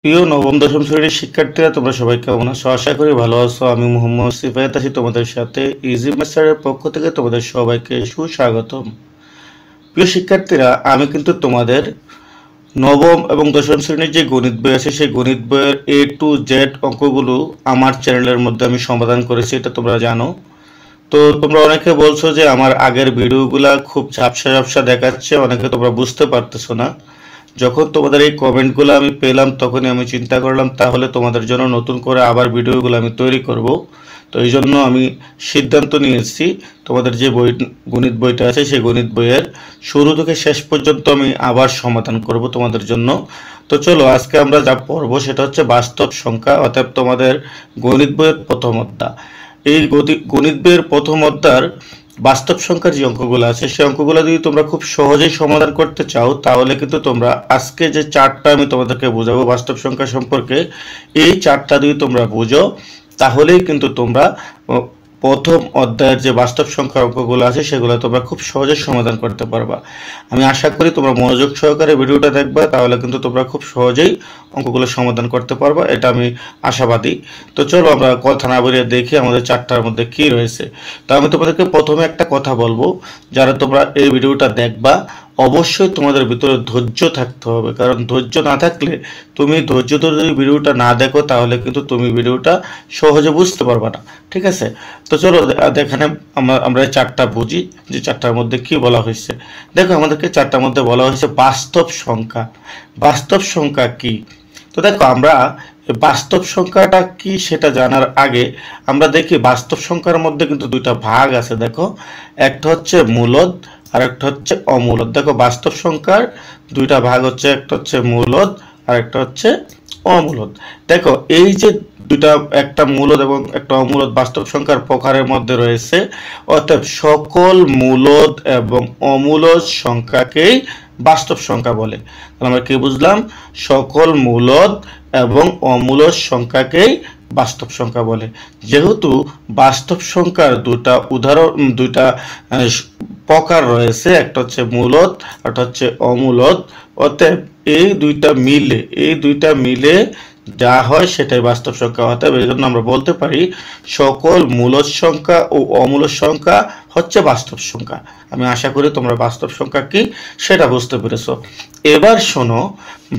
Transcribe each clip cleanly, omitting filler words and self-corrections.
প্রিয় নবম দশম শ্রেণীর শিক্ষার্থীরা তোমরা সবাই কেমন আছো? আশা করি ভালো আছো। আমি মোহাম্মদ সিফায়াত আছি তোমাদের সাথে। ইজি মাস্টারের পক্ষ থেকে তোমাদের সবাইকে সুস্বাগতম। প্রিয় শিক্ষার্থীরা, আমি কিন্তু তোমাদের নবম এবং দশম শ্রেণীর যে গণিত বই আছে সেই গণিত বইয়ের A to Z অঙ্কগুলো আমার চ্যানেলের মধ্যে আমি সমাধান করেছি, এটা তোমরা জানো। তো তোমরা অনেকে বলছো যে আমার আগের ভিডিওগুলা খুব ঝাপসা ঝাপসা দেখাচ্ছে, অনেকে তোমরা বুঝতে পারতেছো না। যখন তোমাদের এই কমেন্টগুলো আমি পেলাম তখনই আমি চিন্তা করলাম তাহলে তোমাদের জন্য নতুন করে আবার ভিডিওগুলো আমি তৈরি করব। তো এই জন্য আমি সিদ্ধান্ত নিয়েছি তোমাদের যে গণিত বইটা আছে সেই গণিত বইয়ের শুরু থেকে শেষ পর্যন্ত আমি আবার সমাধান করব তোমাদের জন্য। তো চলো আজকে আমরা যা পড়বো সেটা হচ্ছে বাস্তব সংখ্যা, অর্থাৎ তোমাদের গণিত বইয়ের প্রথম অধ্যায়। এই গণিত বইয়ের প্রথম অধ্যায়ের বাস্তব সংখ্যার যে অঙ্কগুলো আছে সেই অঙ্কগুলো যদি তোমরা খুব সহজেই সমাধান করতে চাও তাহলে কিন্তু তোমরা আজকে যে চার্টটা আমি তোমাদেরকে বোঝাবো বাস্তব সংখ্যা সম্পর্কে, এই চার্টটা যদি তোমরা বুঝো তাহলেই কিন্তু তোমরা প্রথম অধ্যায়ের যে বাস্তব সংখ্যার অঙ্কগুলো আছে সেগুলো তোমরা খুব সহজে সমাধান করতে পারবা। আমি আশা করি তোমরা মনোযোগ সহকারে ভিডিওটা দেখবা, তাহলে কিন্তু তোমরা খুব সহজেই অঙ্কগুলো সমাধান করতে পারবা, এটা আমি আশাবাদী। তো চলো আমরা কথা না বলে দেখি আমাদের চারটার মধ্যে কি রয়েছে। তো আমি তোমাদেরকে প্রথমে একটা কথা বলবো, যারা তোমরা এই ভিডিওটা দেখবা অবশ্যই তোমাদের ভিতরে ধৈর্য থাকতে হবে, কারণ ধৈর্য না থাকলে তুমি ধৈর্য ধরে যদি ভিডিওটা না দেখো তাহলে কিন্তু তুমি ভিডিওটা সহজে বুঝতে পারবে না, ঠিক আছে? তো চলো এখানে আমরা চারটা বুঝি যে চারটার মধ্যে কি বলা হয়েছে। দেখো আমাদেরকে চারটার মধ্যে বলা হয়েছে বাস্তব সংখ্যা। বাস্তব সংখ্যা কি? তো দেখো আমরা বাস্তব সংখ্যাটা কি সেটা জানার আগে আমরা দেখি বাস্তব সংখ্যার মধ্যে কিন্তু দুইটা ভাগ আছে। দেখো একটা হচ্ছে মূলদ আর একটা হচ্ছে অমূলদ। দেখো বাস্তব সংখ্যার দুইটা ভাগ হচ্ছে, একটা হচ্ছে মূলদ আর একটা হচ্ছে অমূলদ। দেখো এই যে দুইটা, একটা মূলদ এবং একটা অমূলদ বাস্তব সংখ্যার প্রকারের মধ্যে রয়েছে, অর্থাৎ সকল মূলদ এবং অমূলদ সংখ্যাকেই বাস্তব সংখ্যা বলে। তাহলে আমরা কি বুঝলাম? সকল মূলদ এবং অমূলদ সংখ্যাকেই বাস্তব সংখ্যা বলে। যেহেতু বাস্তব সংখ্যার দুইটা প্রকার রয়েছে, একটা হচ্ছে মূলদ একটা হচ্ছে অমূলদ, অতএব এই দুইটা মিলে যা হয় সেটাই বাস্তব সংখ্যা। অতএব এই জন্য আমরা বলতে পারি সকল মূলদ সংখ্যা ও অমূলদ সংখ্যা হচ্ছে বাস্তব সংখ্যা। আমি আশা করি তোমরা বাস্তব সংখ্যা কি সেটা বুঝতে পেরেছো। এবার শোনো,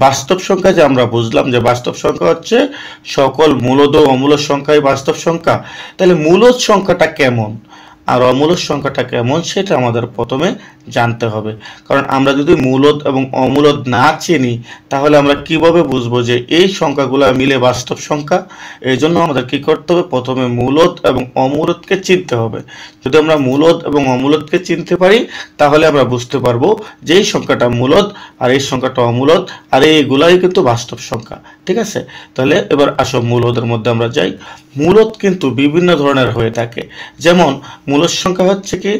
বাস্তব সংখ্যা যে আমরা বুঝলাম যে বাস্তব সংখ্যা হচ্ছে সকল মূলদ ও অমূলদ সংখ্যাই বাস্তব সংখ্যা, তাহলে মূলদ সংখ্যাটা কেমন আর অমূলদ সংখ্যাটা কেমন সেটা আমাদের প্রথমে জানতে হবে। কারণ আমরা যদি মূলদ এবং অমূলদ না চিনি তাহলে আমরা কিভাবে বুঝবো যে এই সংখ্যাগুলো মিলে বাস্তব সংখ্যা? এই জন্য আমাদের কি করতে হবে? প্রথমে মূলদ এবং অমূলদকে চিনতে হবে। যদি আমরা মূলদ এবং অমূলদকে চিনতে পারি তাহলে আমরা বুঝতে পারবো যে এই সংখ্যাটা মূলদ আর এই সংখ্যাটা অমূলদ, আর এইগুলাই কিন্তু বাস্তব সংখ্যা, ঠিক আছে? তাহলে এবার আসো মূলদের মধ্যে আমরা যাই। মূলদ কিন্তু বিভিন্ন ধরনের হয়ে থাকে। যেমন মূলদ সংখ্যা হচ্ছে কি,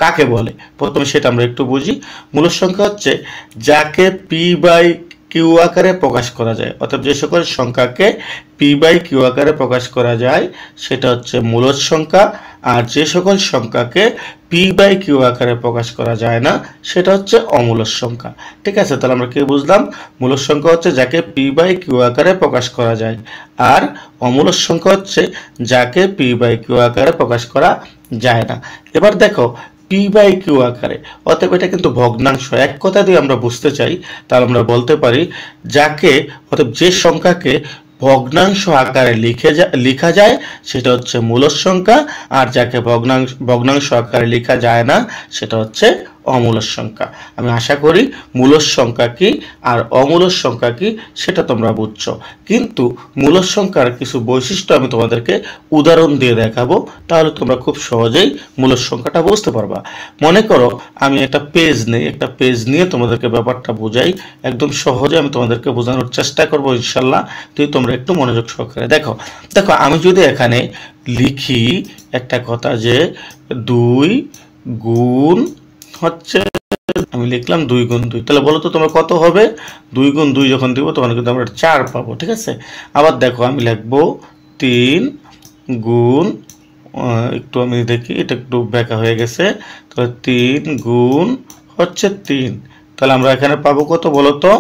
কাকে বলে প্রথমে সেটা আমরা একটু বুঝি। মূলদ সংখ্যা হচ্ছে যাকে P/Q আকারে প্রকাশ করা যায়, অর্থাৎ যে সকল সংখ্যাকে P/Q আকারে প্রকাশ করা যায় সেটা হচ্ছে মূলদ সংখ্যা, আর যে সকল সংখ্যাকে P/Q আকারে প্রকাশ করা যায় না সেটা হচ্ছে অমূলদ সংখ্যা, ঠিক আছে? তাহলে আমরা কি বুঝলাম? মূলদ সংখ্যা হচ্ছে যাকে P/Q আকারে প্রকাশ করা যায়, আর অমূলদ সংখ্যা হচ্ছে যাকে P/Q আকারে প্রকাশ করা যায় না। এবার দেখো P/Q আকারে, অতএব এটা কিন্তু ভগ্নাংশ। এক কথা দিয়ে আমরা বুঝতে চাই তাহলে আমরা বলতে পারি যাকে, অর্থাৎ যে সংখ্যাকে ভগ্নাংশ আকারে লেখা যায় সেটা হচ্ছে মূলদ সংখ্যা, আর যাকে ভগ্নাংশ আকারে লেখা যায় না সেটা হচ্ছে অমূলদ সংখ্যা। আমি আশা করি মূলদ সংখ্যা কি আর অমূলদ সংখ্যা কি সেটা তোমরা বুঝছো। কিন্তু মূলদ সংখ্যার কিছু বৈশিষ্ট্য আমি তোমাদেরকে উদাহরণ দিয়ে দেখাবো, তাহলে তোমরা খুব সহজেই মূলদ সংখ্যাটা বুঝতে পারবা। মনে করো আমি একটা পেজ নিয়ে তোমাদেরকে ব্যাপারটা বোঝাই, একদম সহজে আমি তোমাদেরকে বোঝানোর চেষ্টা করবো ইনশাল্লাহ, তুই তোমরা একটু মনোযোগ সহকারে দেখো। আমি যদি এখানে লিখি একটা কথা যে 2 গুণ হচ্ছে, আমি লিখলাম 2 গুণ 2, তাহলে বলো তো তোমরা কত হবে? 2 গুণ 2 যখন দিব তখন কিন্তু আমরা 4 পাবো, ঠিক আছে? আবার দেখো আমি লিখবো 3 গুণ, একটু আমি দেখি এটা একটু ব্যাকা হয়ে গেছে, তাহলে 3 গুণ হচ্ছে 3, তাহলে আমরা এখানে পাবো কত বলো তো?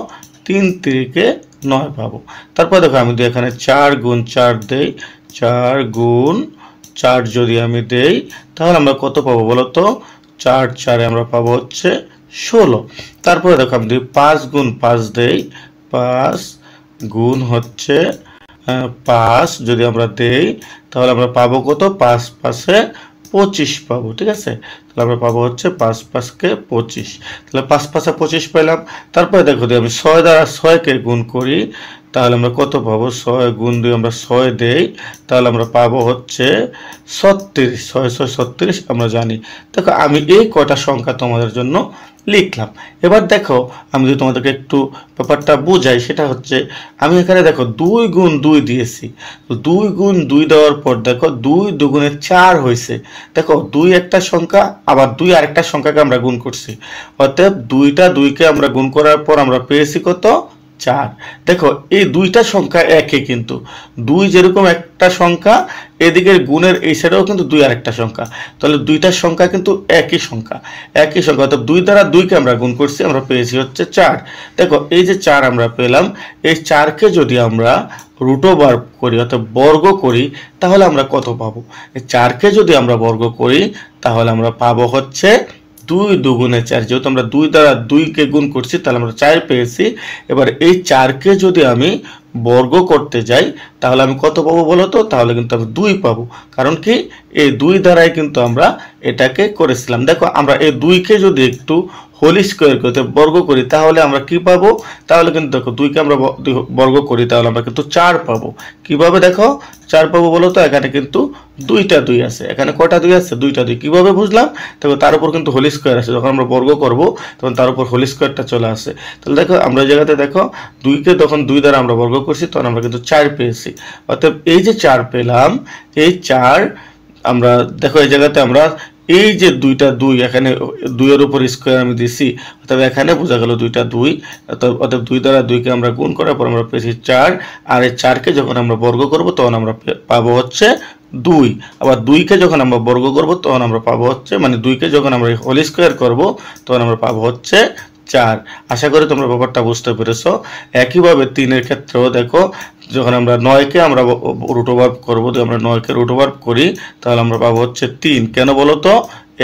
3 3 × 9 পাবো। তারপর দেখো আমি যদি এখানে 4 গুণ 4 দেই, 4 গুণ 4 যদি আমি দেই তাহলে আমরা কত পাবো বলো তো? 4 4 আমরা পাবো হচ্ছে 16। তারপরে দেখো আমি যদি 5 গুণ 5 দেই, 5 গুণ হচ্ছে 5 যদি আমরা দেই তাহলে আমরা পাবো কত? 5 5 25 পাবো। ঠিক আছে, তাহলে আমরা পাবো হচ্ছে 5 5 কে 25। তাহলে 5 5 25 পেলাম। তারপরে দেখো যদি আমি 6 দ্বারা 6 কে গুণ করি তাহলে আমরা কত পাবো? 6 গুণ দিয়ে আমরা 6 দেই তাহলে আমরা পাবো হচ্ছে 36। 6 6 36 আমরা জানি। দেখো আমি এই কয়টা সংখ্যা তোমাদের জন্য লিখলাম। এবার দেখো আমি যদি তোমাদেরকে একটু ব্যাপারটা বুঝাই, সেটা হচ্ছে আমি এখানে দেখো 2 গুণ 2 দিয়েছি। তো 2 গুণ 2 দেওয়ার পর দেখো 2 দুগুণে 4 হয়েছে। দেখো 2 একটা সংখ্যা, আবার 2 আরেকটা সংখ্যাকে আমরা গুণ করছি, অতএব 2টা 2কে আমরা গুণ করার পর আমরা পেয়েছি কত? 4। দেখো এই দুইটা সংখ্যা একই, কিন্তু 2 যেরকম একটা সংখ্যা, এদিকের গুণের এই সাইডেও কিন্তু 2 আরেকটা সংখ্যা, তাহলে দুইটা সংখ্যা কিন্তু একই সংখ্যা, একই সংখ্যা। অর্থাৎ 2 দ্বারা 2কে আমরা গুণ করছি, আমরা পেয়েছি হচ্ছে 4। দেখো এই যে 4 আমরা পেলাম, এই 4কে যদি আমরা রুট ওভার করি অর্থাৎ বর্গ করি তাহলে আমরা কত পাবো? এই 4কে যদি আমরা বর্গ করি তাহলে আমরা পাবো হচ্ছে 2 দুগুণে 4। যেহেতু আমরা 2 দ্বারা 2কে গুণ করছি তাহলে আমরা 4 পেয়েছি। এবার এই 4কে যদি আমি বর্গ করতে যাই তাহলে আমি কত পাবো বলো তো? তাহলে কিন্তু আমি 2 পাবো। কারণ কি? এই 2 দ্বারাই কিন্তু আমরা এটাকে করেছিলাম। দেখো আমরা এই 2কে যদি একটু হোল স্কোয়ার করতে বর্গ করি তাহলে আমরা কি পাবো? তাহলে কিন্তু দেখো 2কে আমরা বর্গ করি তাহলে আমরা কিন্তু 4 পাবো। কিভাবে দেখো 4 পাবো বলো তো? এখানে কিন্তু 2টা 2 আছে। এখানে কয়টা 2 আছে? 2টা 2। কিভাবে বুঝলাম? দেখো তার উপর কিন্তু হোল স্কোয়ার আছে, যখন আমরা বর্গ করব তখন তার উপর হোল স্কোয়ারটা চলে আসে। তাহলে দেখো আমরা এই জায়গাতে দেখো 2কে তখন 2 দ্বারা আমরা বর্গ করছি তখন আমরা কিন্তু 4 পেয়েছি। অর্থাৎ এই যে 4 পেলাম, এই 4 আমরা দেখো এই জায়গাতে আমরা এই যে 2টা 2 এখানে 2 এর উপর স্কয়ার আমি দিছি, অর্থাৎ এখানে বোঝা গেল 2টা 2। অর্থাৎ 2 দ্বারা 2কে আমরা গুণ করার পর আমরা পেয়েছি 4। আর এই 4কে যখন আমরা বর্গ করব তখন আমরা পাবো হচ্ছে 2। আবার 2কে যখন আমরা বর্গ করব তখন আমরা পাবো হচ্ছে, মানে 2কে যখন আমরা হোল স্কয়ার করব তখন আমরা পাবো হচ্ছে 4। আশা করি তোমরা ব্যাপারটা বুঝতে পেরেছো। একইভাবে 3 এর ক্ষেত্রেও দেখো যখন আমরা 9কে আমরা রুট ওভার করবো, যদি আমরা 9কে রুট ওভার করি তাহলে আমরা পাবো হচ্ছে 3। কেন বলো তো?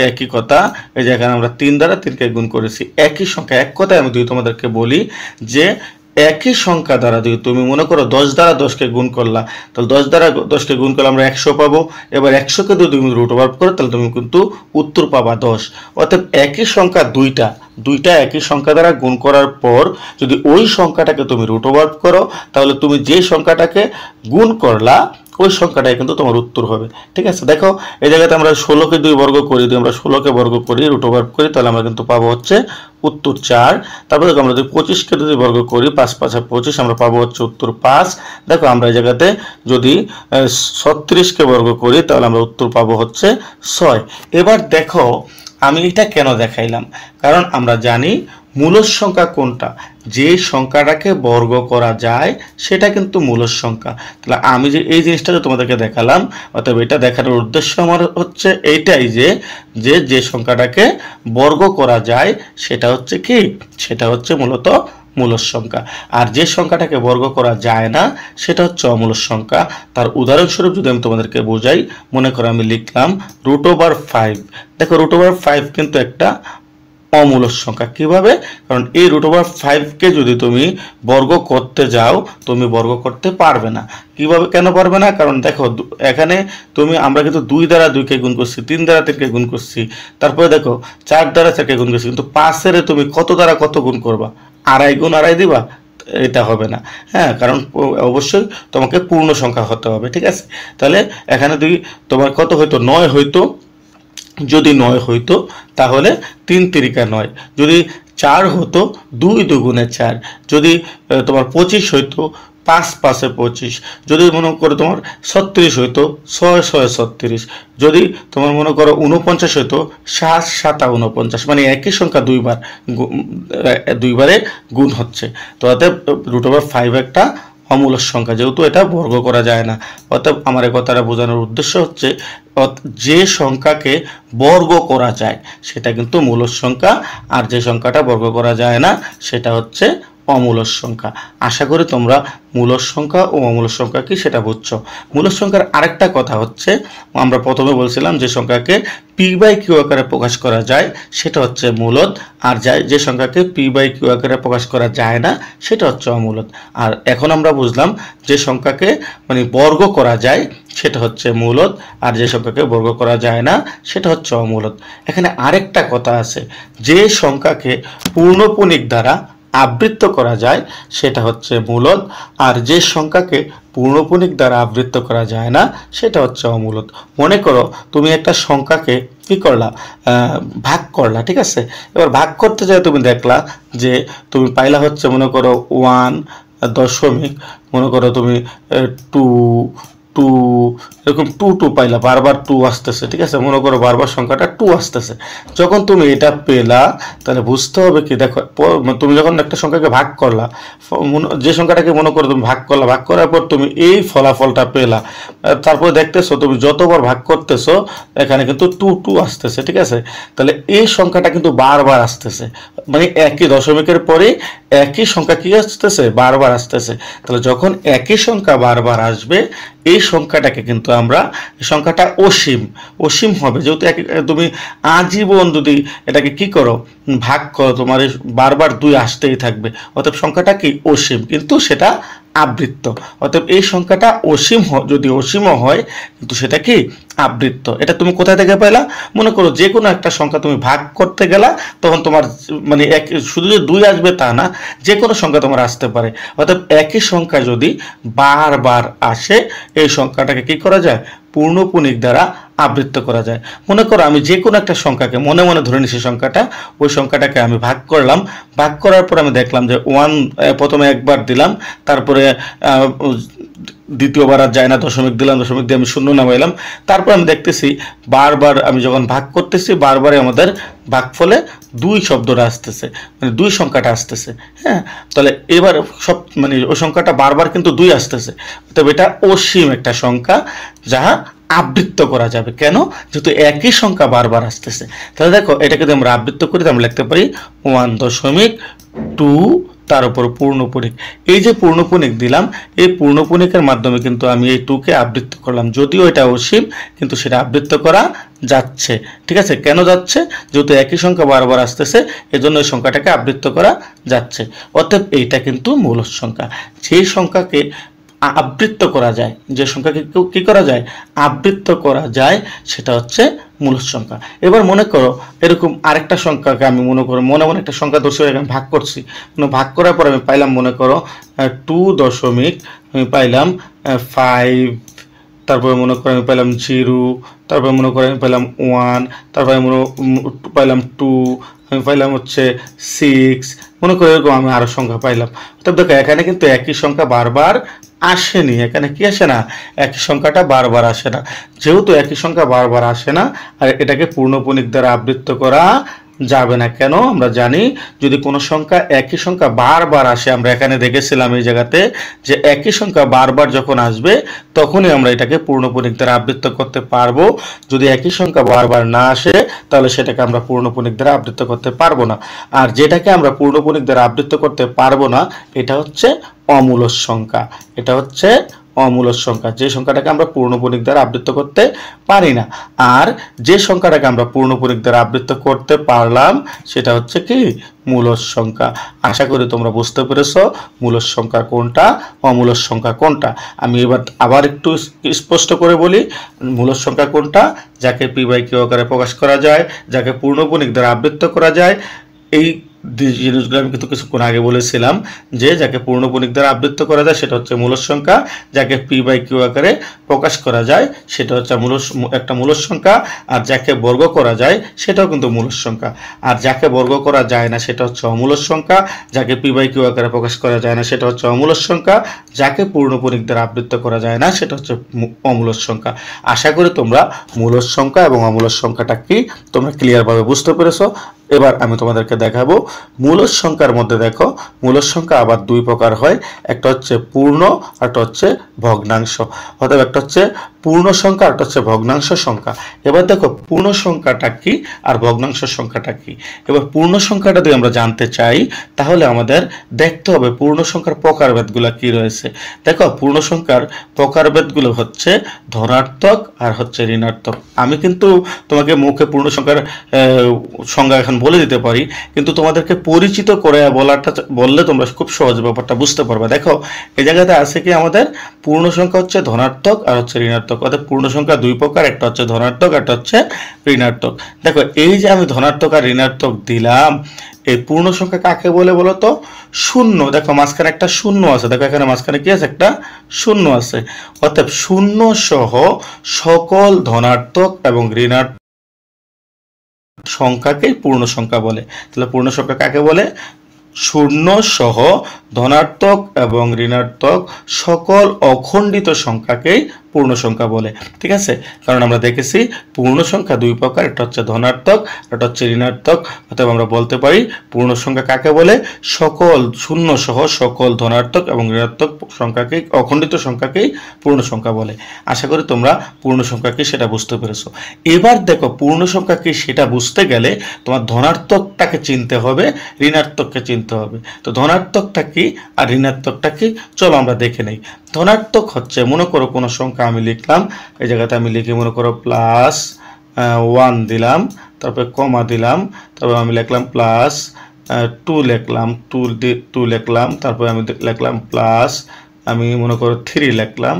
একই কথা, এই যে এখানে আমরা 3 দ্বারা 3কে গুণ করেছি, একই সংখ্যা। এক কথায় আমি যদি তোমাদেরকে বলি যে একই সংখ্যা দ্বারা যদি তুমি মনে করো 10 দ্বারা 10কে গুণ করলা, তাহলে 10 দ্বারা 10কে গুণ করলে আমরা 100 পাবো। এবার 100কে যদি তুমি রুট ওভার করো তাহলে তুমি কিন্তু উত্তর পাবা 10। অর্থাৎ একই সংখ্যা দুইটা একই সংখ্যা দ্বারা গুণ করার পর যদি ওই সংখ্যাটাকে তুমি রুট ওভার করো তাহলে তুমি যে সংখ্যাটাকে গুণ করলা ওই সংখ্যাটাই কিন্তু তোমার উত্তর হবে। ঠিক আছে, দেখো এই জায়গাতে আমরা 16কে 2 বর্গ করি, যদি আমরা 16কে বর্গ করি রুট ওভার করি তাহলে আমরা কিন্তু পাবো হচ্ছে উত্তর 4। তারপর দেখো আমরা যদি 25কে যদি বর্গ করি 5 5 25 আমরা পাবো হচ্ছে উত্তর 5। দেখো আমরা এই জায়গাতে যদি 36কে বর্গ করি তাহলে আমরা উত্তর পাবো হচ্ছে 6। এবার দেখো আমি এটা কেন দেখাইলাম, কারণ আমরা জানি মূলদ সংখ্যা কোনটা, যে সংখ্যাটাকে বর্গ করা যায় সেটা কিন্তু মূলদ সংখ্যা। তাহলে আমি যে এই জিনিসটা তোমাদেরকে দেখালাম, অর্থাৎ এটা দেখানোর উদ্দেশ্য আমার হচ্ছে এইটাই যে যে সংখ্যাটাকে বর্গ করা যায় সেটা হচ্ছে কি, সেটা হচ্ছে মূলত মূলদ সংখ্যা। আর যে সংখ্যাটাকে বর্গ করা যায় না সেটা হচ্ছে অমূলদ সংখ্যা। তার উদাহরণস্বরূপ যদি আমি তোমাদেরকে বোঝাই, মনে করো আমি লিখলাম √5। দেখো √5 কিন্তু একটা অমূলদ সংখ্যা। কিভাবে? কারণ এই √5কে যদি তুমি বর্গ করতে যাও তুমি বর্গ করতে পারবে না। কিভাবে, কেন পারবে না? কারণ দেখো এখানে আমরা কিন্তু 2 দ্বারা 2কে গুণ করছি, 3 দ্বারা 3কে গুণ করছি, তারপরে দেখো 4 দ্বারা 4কে গুণ করছি, কিন্তু 5 এর তুমি কত দ্বারা কত গুণ করবা? 2.5 গুণ 2.5 দিবা? এটা হবে না। হ্যাঁ, কারণ অবশ্যই তোমাকে পূর্ণ সংখ্যা হতে হবে। ঠিক আছে, তাহলে এখানে তোমার কত হইতো? 9 হইতো। যদি 9 হইতো তাহলে 3 তিরিকা 9, যদি 4 হতো 2 দুগুণে 4, যদি তোমার 25 হইতো 5 5 25, যদি মনে করো তোমার 36 হইতো 6 6 36, যদি তোমার মনে করো 49 হইতো 7 7 49, মানে একই সংখ্যা দুইবারে গুণ হচ্ছে। তো অতএব √5 একটা অমূলদ সংখ্যা, যেহেতু এটা বর্গ করা যায় না। অর্থাৎ আমার এই কথাটা বোঝানোর উদ্দেশ্য হচ্ছে যে সংখ্যাকে বর্গ করা যায় সেটা কিন্তু মূলদ সংখ্যা, আর যে সংখ্যাটা বর্গ করা যায় না সেটা হচ্ছে অমূলদ সংখ্যা। আশা করি তোমরা মূলদ সংখ্যা ও অমূলদ সংখ্যা কি সেটা বুঝছো। মূলদ সংখ্যার আরেকটা কথা হচ্ছে, আমরা প্রথমে বলছিলাম যে সংখ্যাকে পি বাই কিউ আকারে প্রকাশ করা যায় সেটা হচ্ছে মূলদ, আর যে সংখ্যাকে পি বাই কিউ আকারে প্রকাশ করা যায় না সেটা হচ্ছে অমূলদ। আর এখন আমরা বুঝলাম যে সংখ্যাকে মানে বর্গ করা যায় সেটা হচ্ছে মূলদ, আর যে সংখ্যাকে বর্গ করা যায় না সেটা হচ্ছে অমূলদ। এখানে আরেকটা কথা আছে, যে সংখ্যাকে পূর্ণপণিক দ্বারা আবৃত্ত করা যায় সেটা হচ্ছে মূলদ, আর যে সংখ্যাকে পূর্ণপণিক দ্বারা আবৃত্ত করা যায় না সেটা হচ্ছে অমূলদ। মনে করো তুমি একটা সংখ্যাকে কি করলা, ভাগ করলা, ঠিক আছে। এবার ভাগ করতে যায় তুমি দেখলা যে তুমি পাইলা হচ্ছে মনে করো 1 মনে করো তুমি 2 2 এরকম 2 পাইলা, বারবার 2 আসতেছে, ঠিক আছে। মনে করো বারবার সংখ্যাটা 2 আসতেছে। যখন তুমি এটা পেলা তাহলে বুঝতে হবে কি, দেখো তুমি যখন একটা সংখ্যাকে ভাগ করলা, যে সংখ্যাটাকে মনে করো তুমি ভাগ করলা, ভাগ করার পর তুমি এই ফলাফলটা পেলা, তারপরে দেখতেছো তুমি যতবার ভাগ করতেছো এখানে কিন্তু 2 আসতেছে, ঠিক আছে। তাহলে এই সংখ্যাটা কিন্তু বারবার আসতেছে, মানে একই দশমিকের পরে একই সংখ্যা কি আসতেছে, বারবার আসতেছে। তাহলে যখন একই সংখ্যা বারবার আসবে এই সংখ্যাটাকে কিন্তু আমরা, সংখ্যাটা অসীম হবে, যেহেতু তুমি আজীবন যদি এটাকে কি করো ভাগ করো তোমার বারবার 2 আসতেই থাকবে, অতএব সংখ্যাটা কি অসীম, কিন্তু সেটা আবৃত্ত। অতএব এই সংখ্যাটা যদি অসীমও হয় কিন্তু সেটা কি আবৃত্ত। এটা তুমি কোথা থেকে পেলা, মনে করো যে কোনো একটা সংখ্যা তুমি ভাগ করতে গেলা তখন তোমার মানে শুধু যে 2 আসবে তা না, যে কোনো সংখ্যা তোমার আসতে পারে। অতএব একই সংখ্যা যদি বারবার আসে এই সংখ্যাটাকে কি করা যায়, পূর্ণপণিক দ্বারা আবৃত্ত করা যায়। মনে করো আমি যে কোনো একটা সংখ্যাকে মনে মনে ধরে নিছি সংখ্যাটা, ওই সংখ্যাটাকে আমি ভাগ করলাম, ভাগ করার পর আমি দেখলাম যে 1 প্রথমে একবার দিলাম, তারপরে দ্বিতীয়বার আর যায় না, দশমিক দিলাম, দশমিক দিয়ে আমি 0 নামাইলাম, তারপর আমি দেখতেছি বারবার আমি যখন ভাগ করতেছি বারবারই আমাদের ভাগফলে 2 শব্দটা আসতেছে, মানে 2 সংখ্যাটা আসতেছে। হ্যাঁ, তাহলে এবার সব মানে ওই সংখ্যাটা বারবার কিন্তু 2 আসতেছে, তবে এটা অসীম একটা সংখ্যা যাহা আবৃত্ত করা যাবে। কেন, যেহেতু একই সংখ্যা বারবার আসতেছে। তাহলে দেখো এটাকে যদি আমরা আবৃত্ত করি আমরা লিখতে পারি 1.2 তার উপর পূর্ণপণিক। এই যে পূর্ণপণিক দিলাম, এই পূর্ণপণিকের মাধ্যমে কিন্তু আমি এই 2 কে আবৃত্ত করলাম, যদিও এটা অসীম কিন্তু সেটা আবৃত্ত করা যাচ্ছে, ঠিক আছে। কেন যাচ্ছে, যেহেতু একই সংখ্যা বারবার আসতেছে এজন্য এই সংখ্যাটাকে আবৃত্ত করা যাচ্ছে। অতএব এইটা কিন্তু মূলদ সংখ্যা। যেই সংখ্যাকে আবৃত্ত করা যায়, যে সংখ্যাকে কি করা যায়, আবৃত্ত করা যায়, সেটা হচ্ছে মূলদ সংখ্যা। এবার মনে করো এরকম আরেকটা সংখ্যাকে আমি মনে মনে একটা সংখ্যা ধরছি, আমি ভাগ করছি, ভাগ করার পর আমি পাইলাম মনে করো 2 আমি পাইলাম 5, তারপরে মনে করো আমি পাইলাম 0, তারপরে মনে করো আমি পাইলাম 1, তারপরে পাইলাম 2, আমি পাইলাম হচ্ছে 6, মনে করো এরকম আমি আরো সংখ্যা পাইলাম। তবে দেখো এখানে কিন্তু একই সংখ্যা বারবার আসেনি, এখানে কি আসে না, একই সংখ্যাটা বারবার আসে না। যেহেতু একই সংখ্যা বারবার আসে না, আর এটাকে পূর্ণপণিক দ্বারা আবৃত্ত করা যাবে না। কেন, আমরা জানি যদি কোনো সংখ্যা একই সংখ্যা বারবার আসে, আমরা এখানে দেখেছিলাম এই জায়গাতে যে একই সংখ্যা বারবার যখন আসবে তখনই আমরা এটাকে পূর্ণপণিক দ্বারা আবৃত্ত করতে পারবো। যদি একই সংখ্যা বারবার না আসে তাহলে সেটাকে আমরা পূর্ণপণিক দ্বারা আবৃত্ত করতে পারবো না। আর যেটাকে আমরা পূর্ণপণিক দ্বারা আবৃত্ত করতে পারবো না এটা হচ্ছে অমূলদ সংখ্যা। এটা হচ্ছে অমূলদ সংখ্যা, যে সংখ্যাটাকে আমরা পূর্ণপণিক দ্বারা আবৃত্ত করতে পারি না। আর যে সংখ্যাটাকে আমরা পূর্ণপণিক দ্বারা আবৃত্ত করতে পারলাম সেটা হচ্ছে কি মূলদ সংখ্যা। আশা করি তোমরা বুঝতে পেরেছো মূলদ সংখ্যা কোনটা, অমূলদ সংখ্যা কোনটা। আমি এবার আবার একটু স্পষ্ট করে বলি, মূলদ সংখ্যা কোনটা, যাকে পি বাই কিউ আকারে প্রকাশ করা যায়, যাকে পূর্ণপণিক দ্বারা আবৃত্ত করা যায়। এই জিনিসগুলো আমি কিন্তু কিছুক্ষণ আগে বলেছিলাম যে যাকে পূর্ণপণিক দ্বারা আবৃত্ত করা যায় সেটা হচ্ছে মূলদ সংখ্যা, যাকে পি বাই কিউ আকারে প্রকাশ করা যায় সেটা হচ্ছে একটা মূলদ সংখ্যা, আর যাকে বর্গ করা যায় সেটাও কিন্তু মূলদ সংখ্যা। আর যাকে বর্গ করা যায় না সেটা হচ্ছে অমূলদ সংখ্যা, যাকে পি বাই কিউ আকারে প্রকাশ করা যায় না সেটা হচ্ছে অমূলদ সংখ্যা, যাকে পূর্ণপণিক দ্বারা আবৃত্ত করা যায় না সেটা হচ্ছে অমূলদ সংখ্যা। আশা করি তোমরা মূলদ সংখ্যা এবং অমূলদ সংখ্যাটা কি তোমরা ক্লিয়ারভাবে বুঝতে পেরেছো। এবার আমি তোমাদেরকে দেখাবো মূলদ সংখ্যার মধ্যে। দেখো মূলদ সংখ্যা আবার দুই প্রকার হয়, একটা হচ্ছে পূর্ণ আর একটা হচ্ছে ভগ্নাংশ। অর্থাৎ একটা হচ্ছে পূর্ণ সংখ্যা আর একটা হচ্ছে ভগ্নাংশ সংখ্যা। এবার দেখো পূর্ণ সংখ্যাটা কি আর ভগ্নাংশ সংখ্যাটা কি। এবার পূর্ণ সংখ্যাটা যদি আমরা জানতে চাই তাহলে আমাদের দেখতে হবে পূর্ণ সংখ্যার প্রকারভেদগুলো কি রয়েছে। দেখো পূর্ণ সংখ্যার প্রকারভেদগুলো হচ্ছে ধনাত্মক আর হচ্ছে ঋণাত্মক। আমি কিন্তু তোমাকে মুখে পূর্ণ সংখ্যার সংজ্ঞা এখন বলে দিতে পারি, কিন্তু তোমাদেরকে পরিচিত করে বললে তোমরা খুব সহজে ব্যাপারটা বুঝতে পারবে। দেখো এই জায়গাতে আছে কি আমাদের পূর্ণ সংখ্যা হচ্ছে ধনাত্মক আর হচ্ছে ঋণাত্মক। অর্থাৎ পূর্ণ সংখ্যা দুই প্রকার, একটা হচ্ছে ধনাত্মক একটা হচ্ছে ঋণাত্মক। দেখো এই যে আমি ধনাত্মক আর ঋণাত্মক দিলাম, এই পূর্ণ সংখ্যা কাকে বলে বলো তো? শূন্য। দেখো মাঝখানে একটা শূন্য আছে, দেখো এখানে মাঝখানে কি আছে? একটা শূন্য আছে। অর্থাৎ শূন্য সহ সকল ধনাত্মক এবং ঋণাত্মক সংখ্যাকেই পূর্ণ সংখ্যা বলে। তাহলে পূর্ণ সংখ্যা কাকে বলে? শূন্য সহ ধনাত্মক এবং ঋণাত্মক সকল অখণ্ডিত সংখ্যাকেই পূর্ণ সংখ্যা বলে। ঠিক আছে, কারণ আমরা দেখেছি পূর্ণ সংখ্যা দুই প্রকার, একটা হচ্ছে ধনাত্মক একটা হচ্ছে ঋণাত্মক। অতএব আমরা বলতে পারি পূর্ণ সংখ্যা কাকে বলে? সকল শূন্য সহ সকল ধনাত্মক এবং ঋণাত্মক সংখ্যাকেই, অখণ্ডিত সংখ্যাকেই পূর্ণ সংখ্যা বলে। আশা করি তোমরা পূর্ণ সংখ্যা কি সেটা বুঝতে পেরেছো। এবার দেখো পূর্ণ সংখ্যা কি সেটা বুঝতে গেলে তোমার ধনাত্মকটাকে চিনতে হবে, ঋণাত্মককে চিনতে হবে। তো ধনাত্মকটা কি আর ঋণাত্মকটা কি চলো আমরা দেখে নেই। ধনাত্মক হচ্ছে, মনে করো কোনো সংখ্যা আমি লিখলাম, এই জায়গাতে আমি লিখি মনে করো +1 দিলাম, তারপরে কমা দিলাম, তারপর আমি লিখলাম +2 লিখলাম, 2 লিখলাম, তারপরে আমি লিখলাম প্লাস, আমি মনে করো 3 লিখলাম,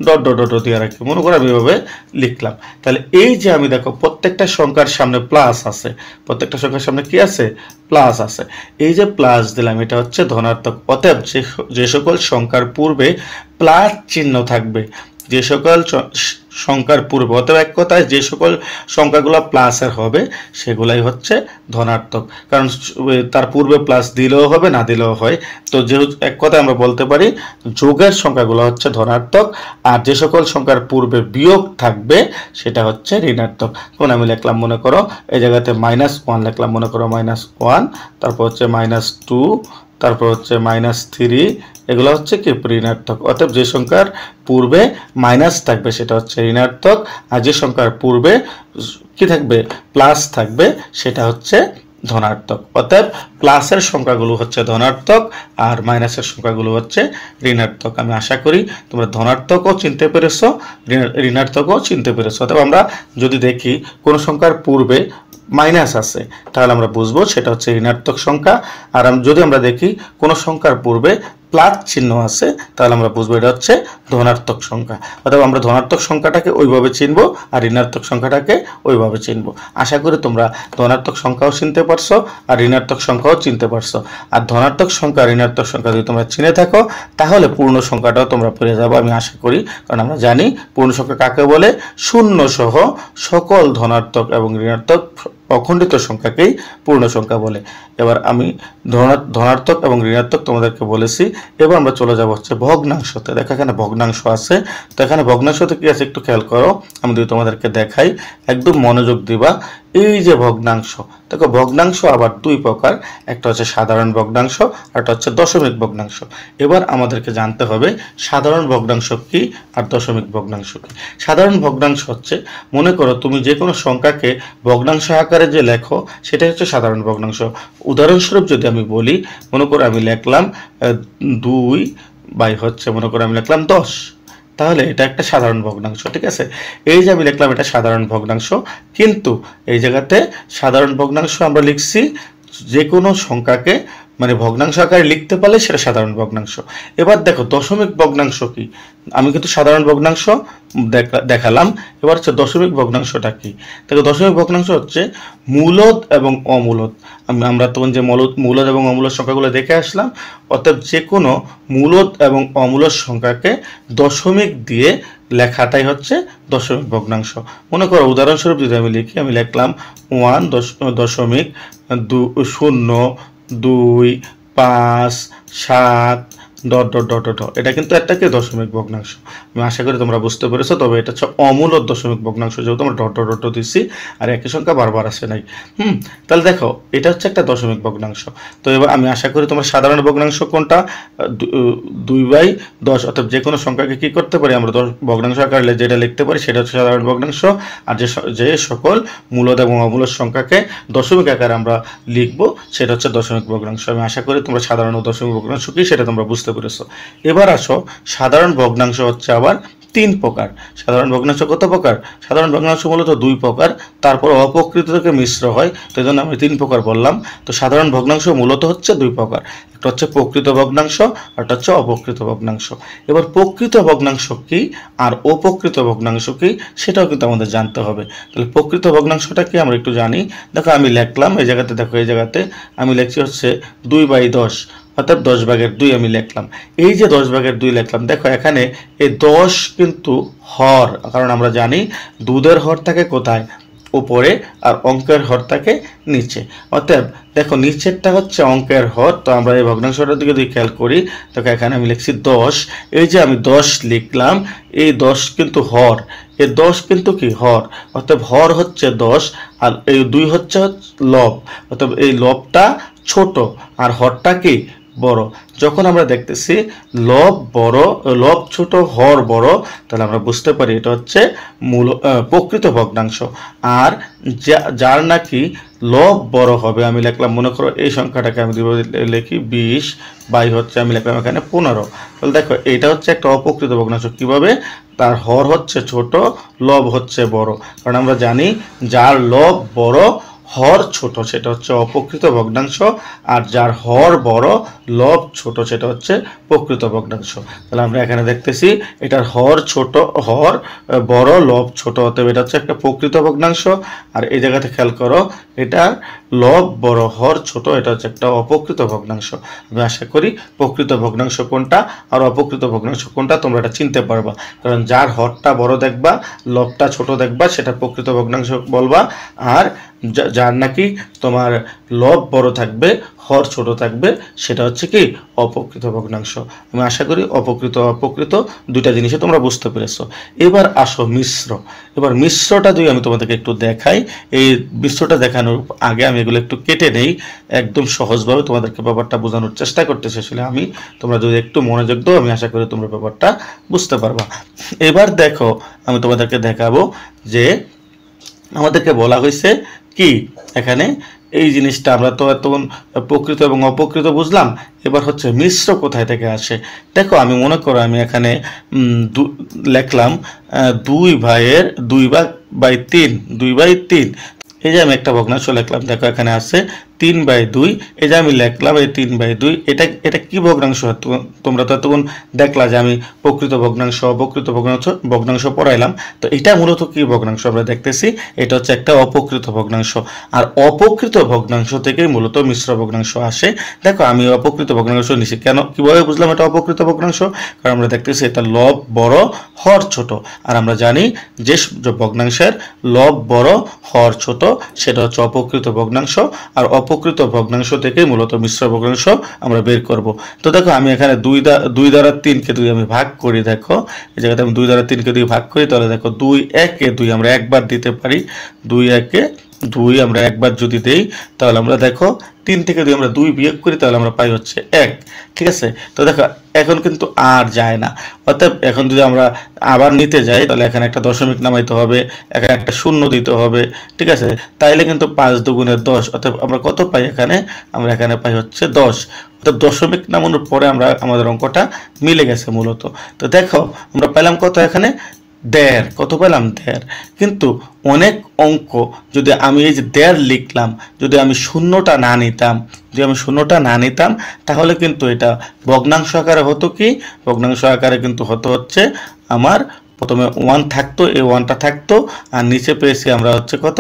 ডট ডট ডট দিয়ে রাখি, মনে করো আমি এভাবে লিখলাম। তাহলে এই যে আমি দেখো প্রত্যেকটা সংখ্যার সামনে প্লাস আছে, প্রত্যেকটা সংখ্যার সামনে কি আছে? প্লাস আছে। এই যে প্লাস দিলাম এটা হচ্ছে ধনাত্মক। অতএব যে সকল সংখ্যার পূর্বে প্লাস চিহ্ন থাকবে, যে সকল সংখ্যার পূর্বে, অতএব এক কথায় যে সকল সংখ্যাগুলো প্লাসের হবে সেগুলাই হচ্ছে ধনাত্মক। কারণ তার পূর্বে প্লাস দিলেও হবে না দিলেও হয়। তো যেহেতু এক কথায় আমরা বলতে পারি যোগের সংখ্যাগুলো হচ্ছে ধনাত্মক, আর যে সকল সংখ্যার পূর্বে বিয়োগ থাকবে সেটা হচ্ছে ঋণাত্মক। তখন আমি লিখলাম মনে করো এই জায়গাতে -1 লিখলাম, মনে করো -1, তারপর হচ্ছে -2, তারপর হচ্ছে -3, এগুলো হচ্ছে কি? ঋণাত্মক। অর্থাৎ যে সংখ্যার পূর্বে মাইনাস থাকবে সেটা হচ্ছে ঋণাত্মক, আর যে সংখ্যার পূর্বে কি থাকবে? প্লাস থাকবে সেটা হচ্ছে ধনাত্মক। অর্থাৎ প্লাসের সংখ্যাগুলো হচ্ছে ধনাত্মক আর মাইনাসের সংখ্যাগুলো হচ্ছে ঋণাত্মক। আমি আশা করি তোমরা ধনাত্মকও চিনতে পেরেছো, ঋণাত্মকও চিনতে পেরেছো। অর্থাৎ আমরা যদি দেখি কোন সংখ্যার পূর্বে মাইনাস আছে তাহলে আমরা বুঝবো সেটা হচ্ছে ঋণাত্মক সংখ্যা, আর যদি আমরা দেখি কোন সংখ্যার পূর্বে প্লাস চিহ্ন আছে তাহলে আমরা বুঝবো এটা হচ্ছে ধনাত্মক সংখ্যা। অর্থাৎ আমরা ধনাত্মক সংখ্যাটাকে ওইভাবে চিনবো আর ঋণাত্মক সংখ্যাটাকে ওইভাবে চিনবো। আশা করি তোমরা ধনাত্মক সংখ্যাও চিনতে পারছো আর ঋণাত্মক সংখ্যাও চিনতে পারছো। আর ধনাত্মক সংখ্যা ঋণাত্মক সংখ্যা যদি তোমরা চিনে থাকো তাহলে পূর্ণ সংখ্যাটাও তোমরা পেরে যাবো আমি আশা করি। কারণ আমরা জানি পূর্ণ সংখ্যা কাকে বলে? শূন্য সহ সকল ধনাত্মক এবং ঋণাত্মক অখণ্ডিত সংখ্যাকেই পূর্ণ সংখ্যা বলে। এবার আমি ধনাত্মক এবং ঋণাত্মক তোমাদেরকে বলেছি। এবার আমরা চলে যাব হচ্ছে ভগ্নাংশতে। দেখো এখানে ভগ্নাংশ আছে, তো এখানে ভগ্নাংশতে কি আছে একটু খেয়াল করো, আমি যদি তোমাদেরকে দেখাই একদম মনোযোগ দিবা। এই যে ভগ্নাংশ, দেখো ভগ্নাংশ আবার দুই প্রকার, একটা হচ্ছে সাধারণ ভগ্নাংশ আর একটা হচ্ছে দশমিক ভগ্নাংশ। এবার আমাদেরকে জানতে হবে সাধারণ ভগ্নাংশ কি আর দশমিক ভগ্নাংশ কি। সাধারণ ভগ্নাংশ হচ্ছে, মনে করো তুমি যে কোনো সংখ্যাকে ভগ্নাংশ আকারে যে লেখো সেটা হচ্ছে সাধারণ ভগ্নাংশ। উদাহরণস্বরূপ যদি আমি বলি, মনে করো আমি লিখলাম 2 বাই হচ্ছে মনে করো আমি লিখলাম 10, তাহলে এটা একটা সাধারণ ভগ্নাংশ। ঠিক আছে, এই যে আমি লিখলাম এটা সাধারণ ভগ্নাংশ, কিন্তু এই জায়গাতে সাধারণ ভগ্নাংশ আমরা লিখছি যে কোনো সংখ্যাকে মানে ভগ্নাংশ আকারে লিখতে পারলে সেটা সাধারণ ভগ্নাংশ। এবার দেখো দশমিক ভগ্নাংশ কি, আমি কিন্তু সাধারণ ভগ্নাংশ দেখালাম, এবার হচ্ছে দশমিক ভগ্নাংশটা কি। দেখো দশমিক ভগ্নাংশ হচ্ছে মূলদ এবং অমূলদ। আমরা তখন যে মূলদ এবং অমূলদ সংখ্যাগুলো দেখে আসলাম, অর্থাৎ যে কোনো মূলদ এবং অমূলদ সংখ্যাকে দশমিক দিয়ে লেখাটাই হচ্ছে দশমিক ভগ্নাংশ। মনে করো উদাহরণস্বরূপ যদি আমি লিখি, আমি লিখলাম 1.0, 2, 5, 7, ডট ডট ডট ডট, এটা কিন্তু একটা কি দশমিক ভগ্নাংশ। আমি আশা করি তোমরা বুঝতে পেরেছো। তবে এটা হচ্ছে অমূলদ দশমিক ভগ্নাংশ, যেহেতু আমরা ডট ডট ডট দিচ্ছি আর একই সংখ্যা বারবার আসে নাই। তাহলে দেখো এটা হচ্ছে একটা দশমিক ভগ্নাংশ। তো এবার আমি আশা করি তোমার সাধারণ ভগ্নাংশ কোনটা, 2/10, অর্থাৎ যে কোনো সংখ্যাকে কি করতে পারি আমরা ভগ্নাংশ আকারে যেটা লিখতে পারি সেটা হচ্ছে সাধারণ ভগ্নাংশ। আর যে সকল মূলদ এবং অমূলদ সংখ্যাকে দশমিক আকারে আমরা লিখবো সেটা হচ্ছে দশমিক ভগ্নাংশ। আমি আশা করি তোমরা সাধারণ ও দশমিক ভগ্নাংশ কি সেটা তোমরা বুঝতে পেরেছো। এবার আসো, সাধারণ ভগ্নাংশ হচ্ছে আবার 3 প্রকার। সাধারণ ভগ্নাংশ কত প্রকার? সাধারণ ভগ্নাংশ মূলত 2 প্রকার, তারপর অপ্রকৃত থেকে মিশ্র হয়, তো এই জন্য আমি 3 প্রকার বললাম। তো সাধারণ ভগ্নাংশ মূলত হচ্ছে 2 প্রকার, একটা হচ্ছে প্রকৃত ভগ্নাংশ আর একটা হচ্ছে অপ্রকৃত ভগ্নাংশ। এবার প্রকৃত ভগ্নাংশ কি আর অপ্রকৃত ভগ্নাংশ কি সেটাও কিন্তু আমাদের জানতে হবে। তাহলে প্রকৃত ভগ্নাংশটা কি আমরা একটু জানি। দেখো আমি লিখলাম এই জায়গাতে, দেখো এই জায়গাতে আমি লিখছি হচ্ছে 2/10, অর্থাৎ 10/2 আমি লিখলাম। এই যে 10/2 লিখলাম, দেখো এখানে এই 10 কিন্তু হর, কারণ আমরা জানি দুধের হর থাকে কোথায়? উপরে, আর অঙ্কের হর থাকে নিচে। অতএব দেখো নিচেরটা হচ্ছে অঙ্কের হর, তো আমরা এই ভগ্নাংশটার দিকে যদি খেয়াল করি, দেখো এখানে আমি লিখছি 10, এই যে আমি 10 লিখলাম, এই 10 কিন্তু হর, এই 10 কিন্তু কি হর, অতএব হর হচ্ছে 10, আর এই 2 হচ্ছে লব, অতএব এই লবটা ছোট আর হরটা কি বড়। যখন আমরা দেখতেছি লব বড়, লব ছোট হর বড়, তাহলে আমরা বুঝতে পারি এটা হচ্ছে প্রকৃত ভগ্নাংশ। আর যার নাকি লব বড় হবে, আমি লিখলাম মনে করো এই সংখ্যাটাকে আমি লিখি 20 বাই হচ্ছে আমি লিখলাম এখানে 15, তাহলে দেখো এটা হচ্ছে একটা অপ্রকৃত ভগ্নাংশ। কিভাবে? তার হর হচ্ছে ছোট, লব হচ্ছে বড়, কারণ আমরা জানি যার লব বড় হর ছোট সেটা হচ্ছে অপ্রকৃত ভগ্নাংশ, আর যার হর বড় লব ছোট সেটা হচ্ছে প্রকৃত ভগ্নাংশ। তাহলে আমরা এখানে দেখতেছি এটার হর ছোট, হর বড়, লব ছোট, অতএব এটা হচ্ছে একটা প্রকৃত ভগ্নাংশ। আর এই জায়গাতে খেয়াল করো, এটা লব বড় হর ছোট, এটা হচ্ছে একটা অপ্রকৃত ভগ্নাংশ। আমি আশা করি প্রকৃত ভগ্নাংশ কোনটা আর অপ্রকৃত ভগ্নাংশ কোনটা তোমরা এটা চিনতে পারবা, কারণ যার হরটা বড় দেখবা, লবটা ছোট দেখবা, সেটা প্রকৃত ভগ্নাংশ বলবা। আর যার নাকি তোমার লব বড় থাকবে, হর ছোট থাকবে, সেটা হচ্ছে কি অপ্রকৃত ভগ্নাংশ। আমি আশা করি অপ্রকৃত অপ্রকৃত দুইটা জিনিসে তোমরা বুঝতে পেরেছো। এবার আসো মিশ্র। এবার মিশ্রটা যদি আমি তোমাদেরকে একটু দেখাই, এই মিশ্রটা দেখানোর আগে আমি এগুলো একটু কেটে নেই, একদম সহজভাবে তোমাদেরকে ব্যাপারটা বোঝানোর চেষ্টা করতেছি আসলে আমি। তোমরা যদি একটু মনোযোগ দাও, আমি আশা করি তোমরা ব্যাপারটা বুঝতে পারবা। এবার দেখো আমি তোমাদেরকে দেখাবো যে আমাদেরকে বলা হয়েছে কি এখানে এই জিনিসটা, আমরা তো এতক্ষণ প্রকৃত এবং অপ্রকৃত বুঝলাম, এবার হচ্ছে মিশ্র কোথায় থেকে আসে। দেখো আমি মনে করো আমি এখানে লিখলাম 2/3, এই যে আমি একটা ভগ্নাংশ লিখলাম, দেখো এখানে আছে 3/2, এই যে আমি লিখলাম এই 3/2, এটা কি ভগ্নাংশ? তোমরা তো এতক্ষণ দেখলা যে আমি প্রকৃত ভগ্নাংশ অপ্রকৃত ভগ্নাংশ পড়াইলাম, তো এটা মূলত কি ভগ্নাংশ আমরা দেখতেছি, এটা হচ্ছে একটা অপ্রকৃত ভগ্নাংশ। আর অপ্রকৃত ভগ্নাংশ থেকেই মূলত মিশ্র ভগ্নাংশ আসে। দেখো আমি অপ্রকৃত ভগ্নাংশ নিছি, কেন কিভাবে বুঝলাম এটা অপ্রকৃত ভগ্নাংশ? কারণ আমরা দেখতেছি এটা লব বড় হর ছোট, আর আমরা জানি যে ভগ্নাংশের লব বড় হর ছোট সেটা হচ্ছে অপ্রকৃত ভগ্নাংশ। আর অপ্রকৃত ভগ্নাংশ থেকে মূলত মিশ্র ভগ্নাংশ আমরা বের করব। তো দেখো আমি এখানে 2 দ্বারা 3কে 2 আমি ভাগ করি, দেখো এই জায়গাতে আমি 2 দ্বারা 3কে 2 ভাগ করি, তাহলে দেখো 2/1 আমরা একবার দিতে পারি, 2/2 আমরা একবার যদি দেই, তাহলে আমরা দেখো 3 থেকে 2 আমরা 2 বিয়োগ করি, তাহলে আমরা পাই হচ্ছে 1। ঠিক আছে, তো দেখো এখন কিন্তু আর যায় না, অর্থাৎ এখন যদি আমরা আবার নিতে যাই তাহলে এখানে একটা দশমিক নামাইতে হবে, এখানে একটা শূন্য দিতে হবে। ঠিক আছে, তাইলে কিন্তু 5 দুগুণে 10, অর্থাৎ আমরা কত পাই এখানে? আমরা এখানে পাই হচ্ছে 10, অর্থাৎ দশমিক নামানোর পরে আমরা আমাদের অঙ্কটা মিলে গেছে মূলত। তো দেখো আমরা পেলাম কত এখানে? 1.5। কত পেলাম? 1.5। কিন্তু অনেক অঙ্ক যদি আমি এই যে 1.5 লিখলাম, যদি আমি শূন্যটা না নিতাম, তাহলে কিন্তু এটা ভগ্নাংশ আকারে হতো কি? ভগ্নাংশ আকারে কিন্তু হচ্ছে আমার প্রথমে 1 থাকতো, এই 1টা থাকতো, আর নিচে পেয়েছি আমরা হচ্ছে কত?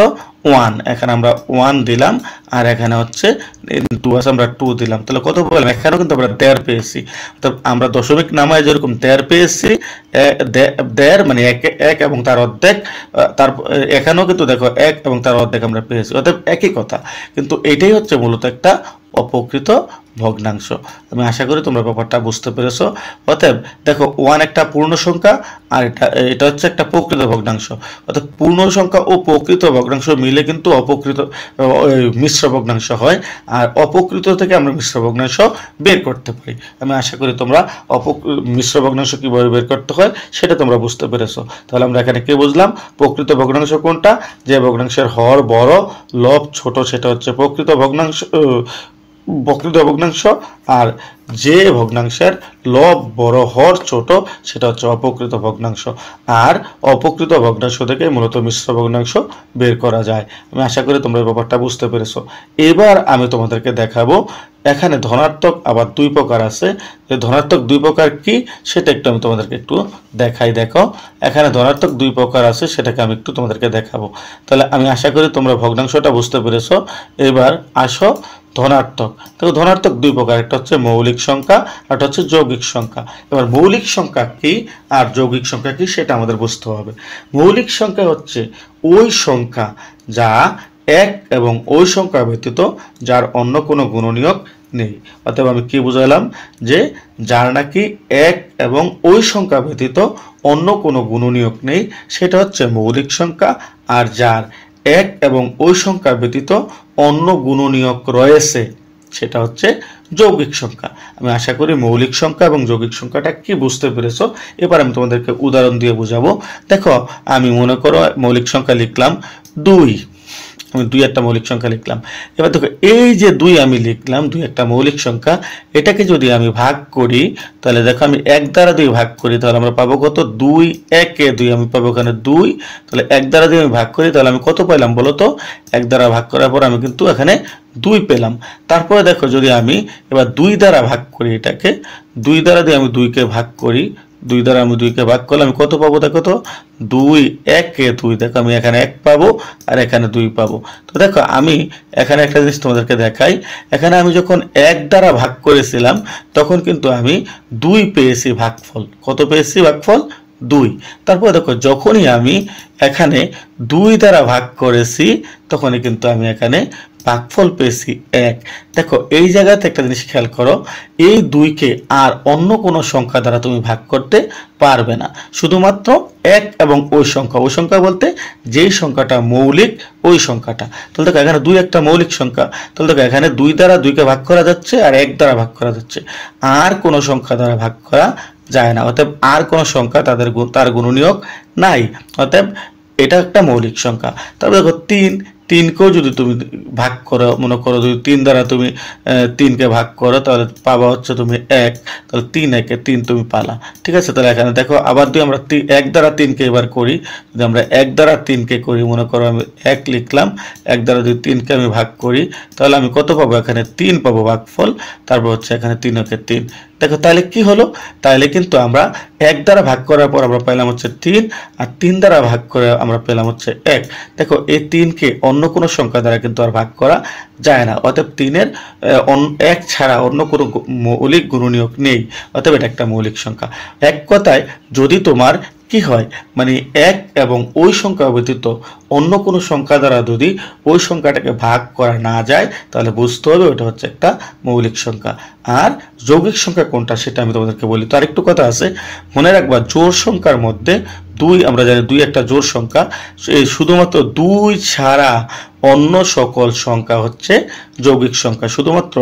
1। এখানে আমরা 1 দিলাম, আর এখানে হচ্ছে 2 আছে, আমরা 2 দিলাম, তাহলে কত পেলাম? এখানেও কিন্তু আমরা 1.5 পেয়েছি। তো আমরা দশমিক নামায় যেরকম 1.5 পেয়েছি, 1.5 মানে 1 এবং তার অর্ধেক, তারপর এখানেও কিন্তু দেখো 1 এবং তার অর্ধেক আমরা পেয়েছি, অর্থাৎ একই কথা। কিন্তু এটাই হচ্ছে মূলত একটা অপ্রকৃত ভগ্নাংশ। আমি আশা করি তোমরা ব্যাপারটা বুঝতে পেরেছো। অতএব দেখো 1 একটা পূর্ণ সংখ্যা আর এটা হচ্ছে একটা প্রকৃত ভগ্নাংশ। অর্থাৎ পূর্ণ সংখ্যা ও প্রকৃত ভগ্নাংশ মিলে কিন্তু মিশ্র ভগ্নাংশ হয়, আর অপ্রকৃত থেকে আমরা মিশ্র ভগ্নাংশ বের করতে পারি। আমি আশা করি তোমরা মিশ্র ভগ্নাংশ কিভাবে বের করতে হয় সেটা তোমরা বুঝতে পেরেছো। তাহলে আমরা এখানে কি বুঝলাম? প্রকৃত ভগ্নাংশ কোনটা? যে ভগ্নাংশের হর বড়, লব ছোট, সেটা হচ্ছে প্রকৃত ভগ্নাংশ। আর যে ভগ্নাংশের লব বড় হর ছোট সেটা হচ্ছে অপকৃত ভগ্নাংশ। আর অপকৃত ভগ্নাংশ থেকে মূলত মিশ্র ভগ্নাংশ বের করা যায়। আমি আশা করি তোমরা ব্যাপারটা বুঝতে পেরেছো। এবার আমি তোমাদেরকে দেখাবো এখানে ধনাত্মক আবার দুই প্রকার আছে। যে ধনাত্মক দুই প্রকার কি সেটা একটু আমি তোমাদেরকে একটু দেখাই। দেখো এখানে ধনাত্মক দুই প্রকার আছে, সেটাকে আমি একটু তোমাদেরকে দেখাবো। তাহলে আমি আশা করি তোমরা ভগ্নাংশটা বুঝতে পেরেছো। এবার আসো ধনাত্মক। দেখো ধনাত্মক দুই প্রকার, একটা হচ্ছে মৌলিক সংখ্যা আর একটা হচ্ছে যৌগিক সংখ্যা। এবার মৌলিক সংখ্যা কি আর যৌগিক সংখ্যা কি সেটা আমাদের বুঝতে হবে। মৌলিক সংখ্যা হচ্ছে ওই সংখ্যা যা এক এবং ওই সংখ্যা ব্যতীত যার অন্য কোনো গুণনীয়ক নেই। অতএব আমি কি বুঝাইলাম? যে যার নাকি এক এবং ওই সংখ্যা ব্যতীত অন্য কোনো গুণনীয়ক নেই সেটা হচ্ছে মৌলিক সংখ্যা, আর যার এক এবং ওই সংখ্যা ব্যতীত অন্য গুণনীয়ক রয়েছে সেটা হচ্ছে যৌগিক সংখ্যা। আমি আশা করি মৌলিক সংখ্যা এবং যৌগিক সংখ্যাটা কি বুঝতে পেরেছো। এবার আমি তোমাদেরকে উদাহরণ দিয়ে বুঝাবো। দেখো আমি মনে করো মৌলিক সংখ্যা লিখলাম 2, আমি 2 একটা মৌলিক সংখ্যা লিখলাম। এবার দেখো এই যে 2 আমি লিখলাম, 2 একটা মৌলিক সংখ্যা, এটাকে যদি আমি ভাগ করি তাহলে দেখো আমি 1 দ্বারা 2 ভাগ করি তাহলে আমরা পাবো কত? 2 1 এ 2, আমি পাবো এখানে 2। তাহলে 1 দ্বারা 2 আমি ভাগ করি তাহলে আমি কত পেলাম বলো তো? 1 দ্বারা ভাগ করার পর আমি কিন্তু এখানে 2 পেলাম। তারপরে দেখো যদি আমি এবার 2 দ্বারা ভাগ করি, এটাকে 2 দ্বারা দিয়ে আমি 2 কে ভাগ করি, 2 দ্বারা আমি 2 কে ভাগ করলে আমি কত পাবো? দেখো তো 2 1 এ 2, দেখো আমি এখানে 1 পাবো আর এখানে 2 পাবো। তো দেখো আমি এখানে একটা জিনিস তোমাদেরকে দেখাই। এখানে আমি যখন 1 দ্বারা ভাগ করেছিলাম তখন কিন্তু আমি 2 পেয়েছি ভাগফল। কত পেয়েছি ভাগফল? 2। তারপর দেখো যখনই আমি এখানে 2 দ্বারা ভাগ করেছি তখনই কিন্তু আমি এখানে ভাগফল পেয়েছি 1। দেখো এই জায়গাতে একটা জিনিস খেয়াল করো, এই 2 কে আর অন্য কোনো সংখ্যা দ্বারা তুমি ভাগ করতে পারবে না, শুধুমাত্র 1 এবং ওই সংখ্যা বলতে যেই সংখ্যাটা মৌলিক ওই সংখ্যাটা। তাহলে দেখো এখানে 2 একটা মৌলিক সংখ্যা, তাহলে দেখো এখানে 2 দ্বারা 2 কে ভাগ করা যাচ্ছে আর 1 দ্বারা ভাগ করা যাচ্ছে, আর কোনো সংখ্যা দ্বারা ভাগ করা যায় না। অতএব আর কোনো সংখ্যা তার গুণনীয়ক নাই। অতএব এটা একটা মৌলিক সংখ্যা। তারপর দেখো 3 কেও যদি তুমি ভাগ করো, মনে করো যদি 3 দ্বারা তুমি 3 কে ভাগ করো তাহলে পাবা হচ্ছে তুমি 1, তাহলে 3 1 3 তুমি পালা। ঠিক আছে, তাহলে এখানে দেখো আবার যদি আমরা 1 দ্বারা 3 কে এবার করি, যদি আমরা 1 দ্বারা 3 কে করি, মনে করো আমি 1 লিখলাম, 1 দ্বারা যদি 3 কে আমি ভাগ করি তাহলে আমি কত পাবো? এখানে 3 পাবো ভাগফল। তারপর হচ্ছে এখানে 3 1 3। দেখো তাহলে কি হলো? তাহলে কিন্তু আমরা 1 দ্বারা ভাগ করার পর আমরা পেলাম হচ্ছে 3, আর 3 দ্বারা ভাগ করে আমরা পেলাম হচ্ছে 1। দেখো এই 3 কে অন্য কোনো সংখ্যা দ্বারা কিন্তু আর ভাগ করা যায় না। অতএব 3 এর 1 ছাড়া অন্য কোনো মৌলিক গুণনীয়ক নেই। অতএব এটা একটা মৌলিক সংখ্যা। এক কথায় যদি তোমার কি হয়, মানে 1 এবং ওই সংখ্যা ব্যতীত অন্য কোনো সংখ্যা দ্বারা যদি ওই সংখ্যাটাকে ভাগ করা না যায় তাহলে বুঝতে হবে ওটা হচ্ছে একটা মৌলিক সংখ্যা। আর যৌগিক সংখ্যা কোনটা সেটা আমি তোমাদেরকে বলি। তো আরেকটু কথা আছে, মনে রাখবা জোড় সংখ্যার মধ্যে 2, আমরা জানি 2 একটা জোড় সংখ্যা, শুধুমাত্র 2 ছাড়া অন্য সকল সংখ্যা হচ্ছে যৌগিক সংখ্যা। শুধুমাত্র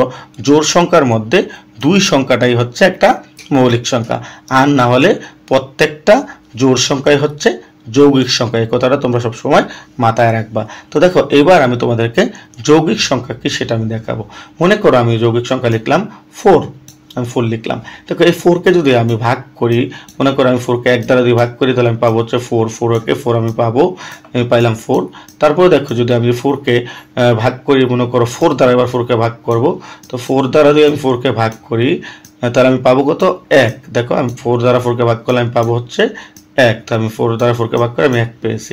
জোড় সংখ্যার মধ্যে 2 সংখ্যাটাই হচ্ছে একটা মৌলিক সংখ্যা, আর না হলে প্রত্যেকটা জোড় সংখ্যাই হচ্ছে যৌগিক সংখ্যা। এই কথাটা তোমরা সব সময় মাথায় রাখবা। তো দেখো এবার আমি তোমাদেরকে যৌগিক সংখ্যা কি সেটা আমি দেখাবো। মনে করো আমি যৌগিক সংখ্যা লিখলাম 4, আমি 4 লিখলাম। দেখো এই 4 কে যদি আমি ভাগ করি, মনে করো আমি 4 কে 1 দ্বারা যদি ভাগ করি তাহলে আমি পাবো হচ্ছে 4, 4 কে 4 আমি পাবো, আমি পাইলাম 4। তারপরে দেখো যদি আমি 4 কে ভাগ করি, মনে করো 4 দ্বারা এবার 4 কে ভাগ করব, তো 4 দ্বারা যদি আমি 4 কে ভাগ করি তাহলে আমি পাবো কত? 1। দেখো আমি 4 দ্বারা 4 কে ভাগ করলে আমি পাবো হচ্ছে 1, তো আমি 4 দ্বারা 4 কে ভাগ করে আমি 1 পেয়েছি।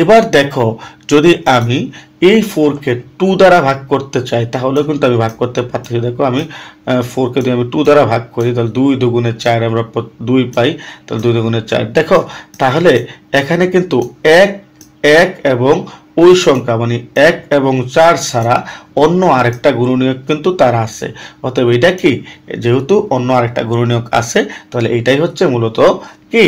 এবার দেখো যদি আমি এই 4 কে 2 দ্বারা ভাগ করতে চাই তাহলে কিন্তু আমি ভাগ করতে পারতেছি। দেখো আমি 4 কে যদি আমি 2 দ্বারা ভাগ করি তাহলে 2 2 4 আমরা 2 পাই, তাহলে 2 2 4। দেখো তাহলে এখানে কিন্তু 1 1 এবং ওই সংখ্যা মানে 1 এবং 4 ছাড়া অন্য আরেকটা গুণনীয়ক কিন্তু তার আছে। অতএব এটা কি, যেহেতু অন্য আরেকটা গুণনীয়ক আছে তাহলে এটাই হচ্ছে মূলত কি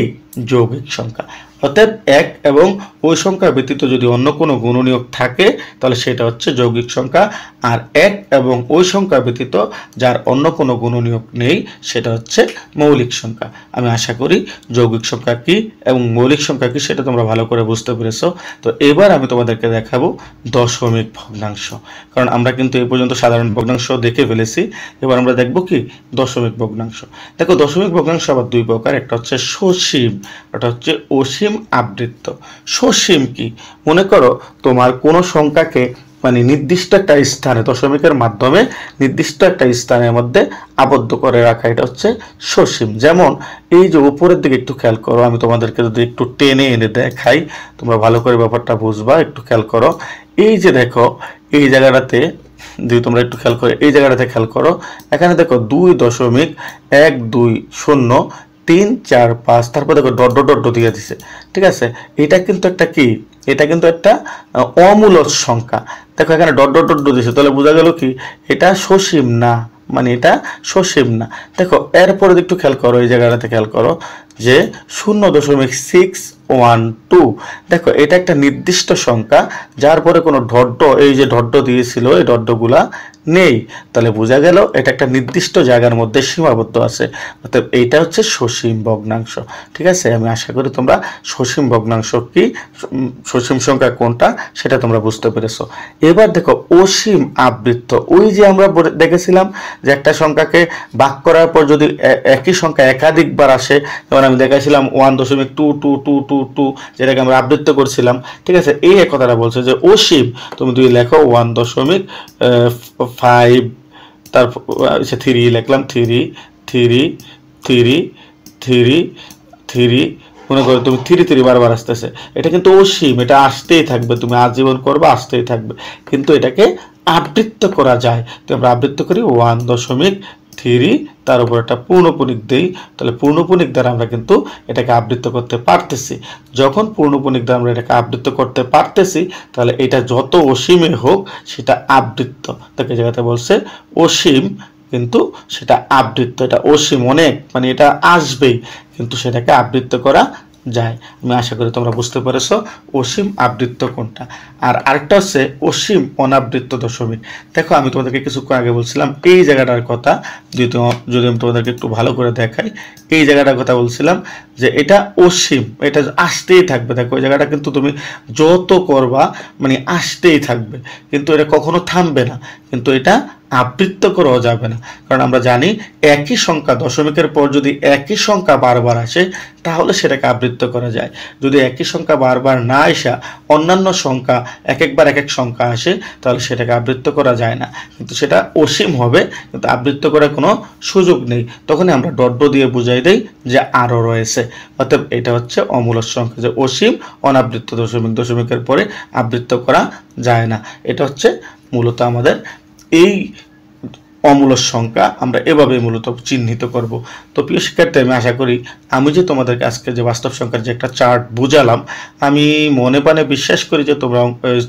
যৌগিক সংখ্যা। অতএব 1 এবং ওই সংখ্যা ব্যতীত যদি অন্য কোনো গুণনীয়ক থাকে তাহলে সেটা হচ্ছে যৌগিক সংখ্যা, আর 1 এবং ওই সংখ্যা ব্যতীত যার অন্য কোনো গুণনীয়ক নেই সেটা হচ্ছে মৌলিক সংখ্যা। আমি আশা করি যৌগিক সংখ্যা কি এবং মৌলিক সংখ্যা কি সেটা তোমরা ভালো করে বুঝতে পেরেছো। তো এবার আমি তোমাদেরকে দেখাবো দশমিক ভগ্নাংশ, কারণ আমরা কিন্তু এই পর্যন্ত সাধারণ ভগ্নাংশ দেখে ফেলেছি। এবার আমরা দেখব কি দশমিক ভগ্নাংশ। দেখো দশমিক ভগ্নাংশ আবার দুই প্রকার, একটা হচ্ছে সসীম, একটা হচ্ছে অসীম আবৃত্ত। সসীম কি, মনে করো তোমার কোনো সংখ্যাকে মানে নির্দিষ্ট একটা স্থানে দশমিকের মাধ্যমে নির্দিষ্ট একটা স্থানের মধ্যে আবদ্ধ করে রাখা, এটা হচ্ছে সসীম। যেমন এই যে উপরের দিকে একটু খেয়াল করো, আমি তোমাদেরকে যদি একটু টেনে এনে দেখাই তোমরা ভালো করে ব্যাপারটা বুঝবা। একটু খেয়াল করো, এই যে দেখো এই জায়গাটাতে যদি তোমরা একটু খেয়াল করো, এই জায়গাটাতে খেয়াল করো, এখানে দেখো 2.120.345, তারপর দেখো ডট ডট ডট দিয়ে দিছে, ঠিক আছে। এটা কিন্তু একটা কি, এটা কিন্তু একটা অমূলদ সংখ্যা। দেখো এখানে ডট ডট ডট দিয়েছে, তাহলে বোঝা গেল কি এটা সসীম না, মানে এটা সসীম না। দেখো এরপরে একটু খেয়াল করো, এই জায়গাটাতে খেয়াল করো যে 0.612, দেখো এটা একটা নির্দিষ্ট সংখ্যা যার পরে কোনো ঢড্ড, এই যে ঢড্ড দিয়েছিল এই ঢড্ডগুলা নেই, তাহলে বোঝা গেল এটা একটা নির্দিষ্ট জায়গার মধ্যে সীমাবদ্ধ আছে। অর্থাৎ এইটা হচ্ছে সসীম ভগ্নাংশ, ঠিক আছে। আমি আশা করি তোমরা সসীম ভগ্নাংশ কি, সসীম সংখ্যা কোনটা সেটা তোমরা বুঝতে পেরেছো। এবার দেখো অসীম আবৃত্ত, ওই যে আমরা দেখেছিলাম যে একটা সংখ্যাকে ভাগ করার পর যদি একই সংখ্যা একাধিকবার আসে, যেমন আমি দেখাইছিলাম 1.2222, যেটাকে আমরা আবৃত্ত করছিলাম, ঠিক আছে। এই কথাটা বলছে যে অসীম, তুমি দুই লেখো 1.5, তারপর 3 লিখলাম, 3 3 3 3 3, মনে করো তুমি 3 বারবার আসতেছে, এটা কিন্তু অসীম, এটা আসতেই থাকবে, তুমি আজীবন করবে আসতেই থাকবে, কিন্তু এটাকে আবৃত্ত করা যায়। তো আমরা আবৃত্ত করি 1.3, তার উপর একটা পূর্ণপণিক দেই, তাহলে পূর্ণপণিক দ্বারা আমরা কিন্তু এটাকে আবৃত্ত করতে পারতেছি। যখন পূর্ণপণিক দ্বারা আমরা এটাকে আবৃত্ত করতে পারতেছি তাহলে এটা যত অসীমে হোক সেটা আবৃত্ত। তাকে জায়গাতে বলছে অসীম কিন্তু সেটা আবৃত্ত, এটা অসীম অনেক, মানে এটা আসবেই কিন্তু সেটাকে আবৃত্ত করা যায়। আমি আশা করি তোমরা বুঝতে পেরেছো অসীম আবৃত্ত কোনটা। আর আরেকটা হচ্ছে অসীম অনাবৃত্ত দশমিক। দেখো আমি তোমাদেরকে কিছুক্ষণ আগে বলছিলাম এই জায়গাটার কথা, যদি আমি তোমাদেরকে একটু ভালো করে দেখাই, এই জায়গাটার কথা বলছিলাম যে এটা অসীম, এটা আসতেই থাকবে। দেখো ওই জায়গাটা কিন্তু তুমি যত করবা মানে আসতেই থাকবে, কিন্তু এটা কখনো থামবে না, কিন্তু এটা আবৃত্ত করাও যাবে না। কারণ আমরা জানি একই সংখ্যা দশমিকের পর যদি একই সংখ্যা বারবার আসে তাহলে সেটাকে আবৃত্ত করা যায়। যদি একই সংখ্যা বারবার না আসা অন্যান্য সংখ্যা এক একবার এক এক সংখ্যা আসে তাহলে সেটাকে আবৃত্ত করা যায় না, কিন্তু সেটা অসীম হবে, কিন্তু আবৃত্ত করার কোনো সুযোগ নেই। তখনই আমরা ডট দিয়ে বুঝাই দেই যে আরও রয়েছে। অর্থাৎ এটা হচ্ছে অমূলদ সংখ্যা, যে অসীম অনাবৃত্ত দশমিক, দশমিকের পরে আবৃত্ত করা যায় না। এটা হচ্ছে মূলত আমাদের এই অমূলদ সংখ্যা আমরা এভাবে মূলত চিহ্নিত করব। তো প্রিয় শিক্ষার্থী, আমি আশা করি আমি যে তোমাদেরকে আজকে যে বাস্তব সংখ্যার যে একটা চার্ট বুঝালাম, আমি মনে প্রাণে বিশ্বাস করি যে তোমরা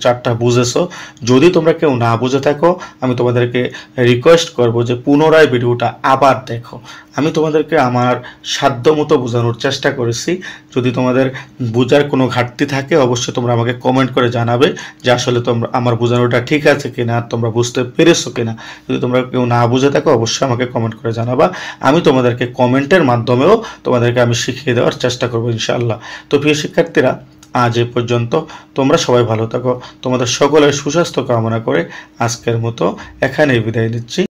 চার্টটা বুঝেছো। যদি তোমরা কেউ না বুঝে থাকো আমি তোমাদেরকে রিকোয়েস্ট করব যে পুনরায় ভিডিওটা আবার দেখো। আমি তোমাদেরকে আমার সাধ্য মতো বোঝানোর চেষ্টা করেছি। যদি তোমাদের বোঝার কোনো ঘাটতি থাকে অবশ্যই তোমরা আমাকে কমেন্ট করে জানাবে যে আসলে তোমরা আমার বোঝানোটা ঠিক আছে কিনা, তোমরা বুঝতে পেরেছো কিনা। যদি তোমরা কেউ না বুঝে থাকো অবশ্যই আমাকে কমেন্ট করে জানাবা, আমি তোমাদেরকে কমেন্টের মাধ্যমেও তোমাদেরকে আমি শিখিয়ে দেওয়ার চেষ্টা করবো ইনশাআল্লাহ। তো প্রিয় শিক্ষার্থীরা, আজ এ পর্যন্ত, তোমরা সবাই ভালো থাকো, তোমাদের সকলের সুস্বাস্থ্য কামনা করে আজকের মতো এখানেই বিদায় নিচ্ছি।